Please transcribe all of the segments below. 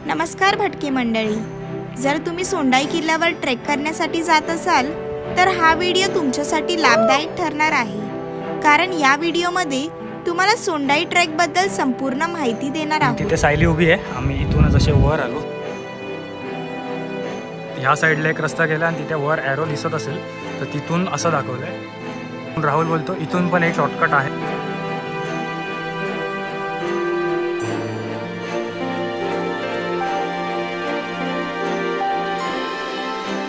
नमस्कार भटके मंडळी, जर तुम्ही सोंडाई किल्ल्यावर ट्रेक करण्यासाठी जात असाल तर हा व्हिडिओ तुमच्यासाठी लाभदायक ठरणार आहे. कारण या व्हिडिओमध्ये तुम्हाला सोंडाई ट्रेक बद्दल संपूर्ण माहिती देणार आहोत. तिथे सायली उभी आहे. आम्ही इथूनच असे वर आलो. ह्या साईडला एक रस्ता गेला आणि तिथे वर ॲरो दिसत असेल तर तिथून असं दाखवलंय. राहुल बोलतो इथून पण एक शॉर्टकट आहे.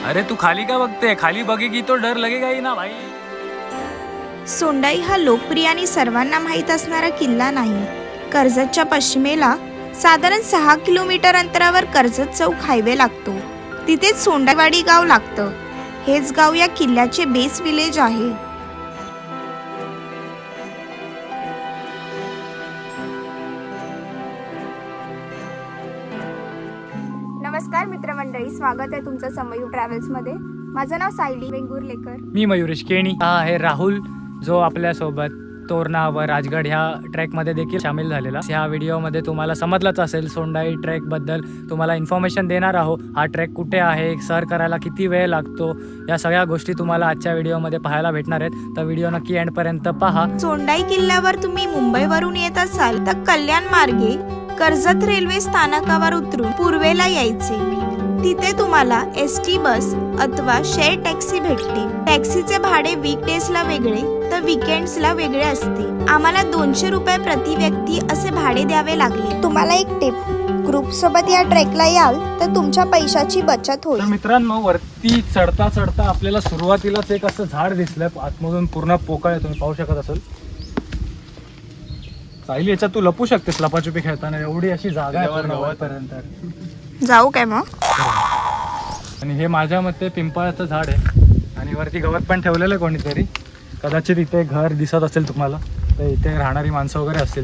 अरे तू खाली का बघते? खाली बघेगी तो डर लगेगा ही ना भाई. सोंडाई हा लोकप्रिय आणि सर्वांना माहीत असणारा किल्ला नाही. कर्जतच्या पश्चिमेला साधारण 6 किलोमीटर अंतरावर कर्जत चौक हायवे लागतो. तिथेच सोंडाईवाडी गाव लागतं. हेच गाव या किल्ल्याचे बेस विलेज आहे. नमस्कार मित्रमंडळी, स्वागत आहे तुमचं समयू ट्रॅव्हल्समध्ये. माझं नाव सायली वेंगुर्लेकर. मी मयुरेश केणी. हा आहे राहुल, जो आपल्यासोबत तोरणा व राजगड ह्या ट्रॅकमध्ये देखील सामील झालेला. ह्या व्हिडिओमध्ये तुम्हाला समजलंच असेल सोंडाई ट्रॅकबद्दल तुम्हाला इन्फॉर्मेशन देणार आहोत. हा ट्रॅक कुठे आहे, सर करायला किती वेळ लागतो, या सगळ्या गोष्टी तुम्हाला आजच्या व्हिडिओमध्ये पाहायला भेटणार आहेत. तर व्हिडिओ नक्की एंडपर्यंत पहा. सोंडाई किल्ल्यावर तुम्ही मुंबईवरून येत असाल तर कल्याण मार्गे कर्जत रेल्वे स्थानकावर उतरून पूर्वेला यायचे. तिथे तुम्हाला एसटी बस अथवा शेअर टॅक्सी भेटते. टॅक्सीचे भाडे वीकडेजला वेगळे तर वीकेंड्सला वेगळे असते. आम्हाला 200 रुपये प्रति व्यक्ती असे भाडे द्यावे लागले. तुम्हाला एक टिप, ग्रुप सोबत या ट्रेकला याल तर तुमच्या पैशाची बचत होईल. तर मित्रांनो, वरती चढता चढता आपल्याला सुरुवातीलाच एक असं झाड दिसलं. आतमधून पूर्ण पोकळ आहे, तुम्ही पाहू शकत असाल. सायली, याच्यात तू लपू शकतेस लपाछुपी खेळताना. एवढी अशी जागा आहे वरपर्यंत. जाऊ काय मग? आणि हे माझ्या मते पिंपळाचं झाड आहे आणि वरती गवत पण ठेवलेलं आहे कोणीतरी. कदाचित इथे घर दिसत असेल तुम्हाला, तर इथे राहणारी माणसं वगैरे असतील.